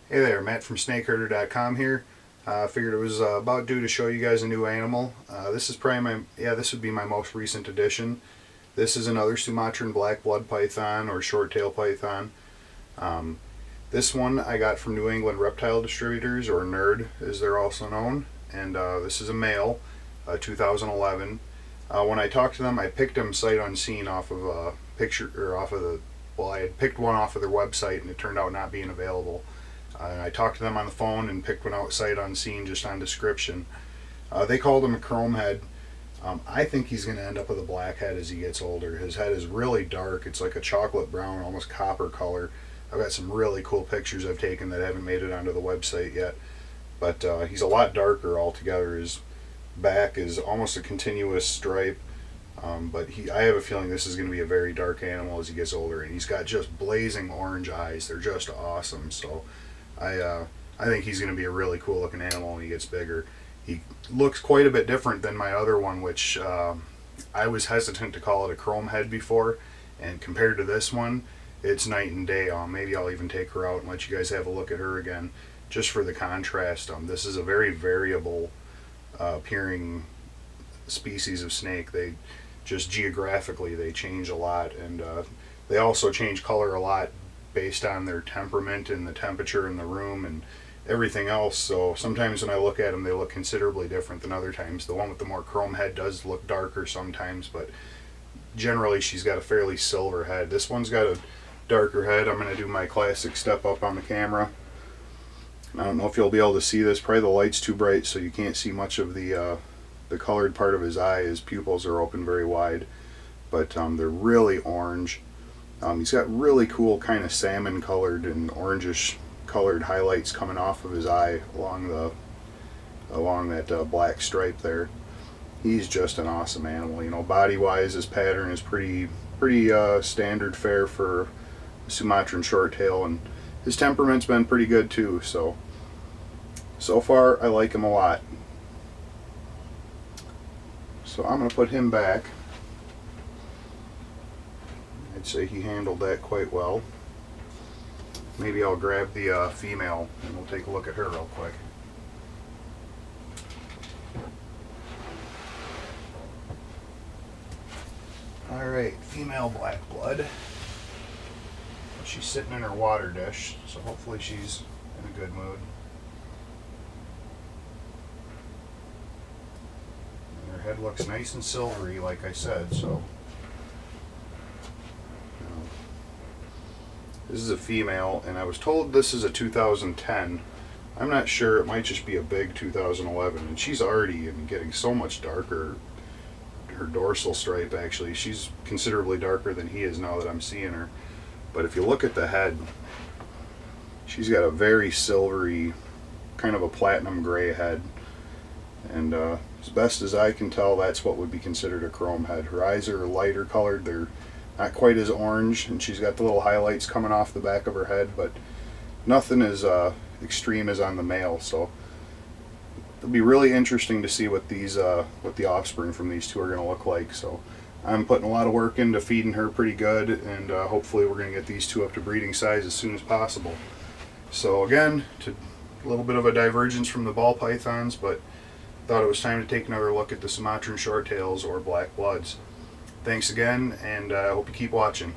Hey there, Matt from SnakeHerder.com here. Figured it was about due to show you guys a new animal. This is probably this would be my most recent addition. This is another Sumatran black blood python or short-tail python. Um, this one I got from New England Reptile Distributors, or NERD as they're also known. And this is a male, 2011. When I talked to them, I picked him sight unseen off of a picture, or off of the, well, I had picked one off of their website and it turned out not being available. And I talked to them on the phone and picked one out sight unseen just on description. They called him a chrome head. I think he's going to end up with a black head as he gets older. His head is really dark. It's like a chocolate brown, almost copper color. I've got some really cool pictures I've taken that haven't made it onto the website yet. But he's a lot darker altogether. His back is almost a continuous stripe. I have a feeling this is going to be a very dark animal as he gets older. And he's got just blazing orange eyes. They're just awesome. So I think he's going to be a really cool looking animal when he gets bigger. He looks quite a bit different than my other one, which I was hesitant to call it a chrome head before, and compared to this one, it's night and day. Maybe I'll even take her out and let you guys have a look at her again, just for the contrast. This is a very variable appearing species of snake. They just geographically they change a lot, and they also change color a lot based on their temperament and the temperature in the room and everything else. So sometimes when I look at them, they look considerably different than other times. The one with the more chrome head does look darker sometimes, but generally she's got a fairly silver head. This one's got a darker head. I'm going to do my classic step up on the camera. I don't know if you'll be able to see this. Probably the light's too bright, so you can't see much of the colored part of his eye. His pupils are open very wide, but they're really orange. He's got really cool kind of salmon colored and orangish colored highlights coming off of his eye along that black stripe there. He's just an awesome animal. You know, body wise, his pattern is pretty standard fare for a Sumatran short-tail, and his temperament's been pretty good too. So far I like him a lot. So I'm going to put him back. I'd say he handled that quite well. Maybe I'll grab the female and we'll take a look at her real quick. Alright, female black blood. She's sitting in her water dish, so hopefully she's in a good mood. And her head looks nice and silvery, like I said, so. This is a female, and I was told this is a 2010. I'm not sure, it might just be a big 2011, and she's already getting so much darker. Her dorsal stripe, actually, she's considerably darker than he is now that I'm seeing her. But if you look at the head, she's got a very silvery, kind of a platinum gray head. And as best as I can tell, that's what would be considered a chrome head. Her eyes are lighter colored. They're not quite as orange, and she's got the little highlights coming off the back of her head, but nothing as extreme as on the male. So it'll be really interesting to see what the offspring from these two are going to look like. So I'm putting a lot of work into feeding her pretty good, and hopefully we're going to get these two up to breeding size as soon as possible. So again, a little bit of a divergence from the ball pythons, but thought it was time to take another look at the Sumatran short tails or black bloods. Thanks again, and I hope you keep watching.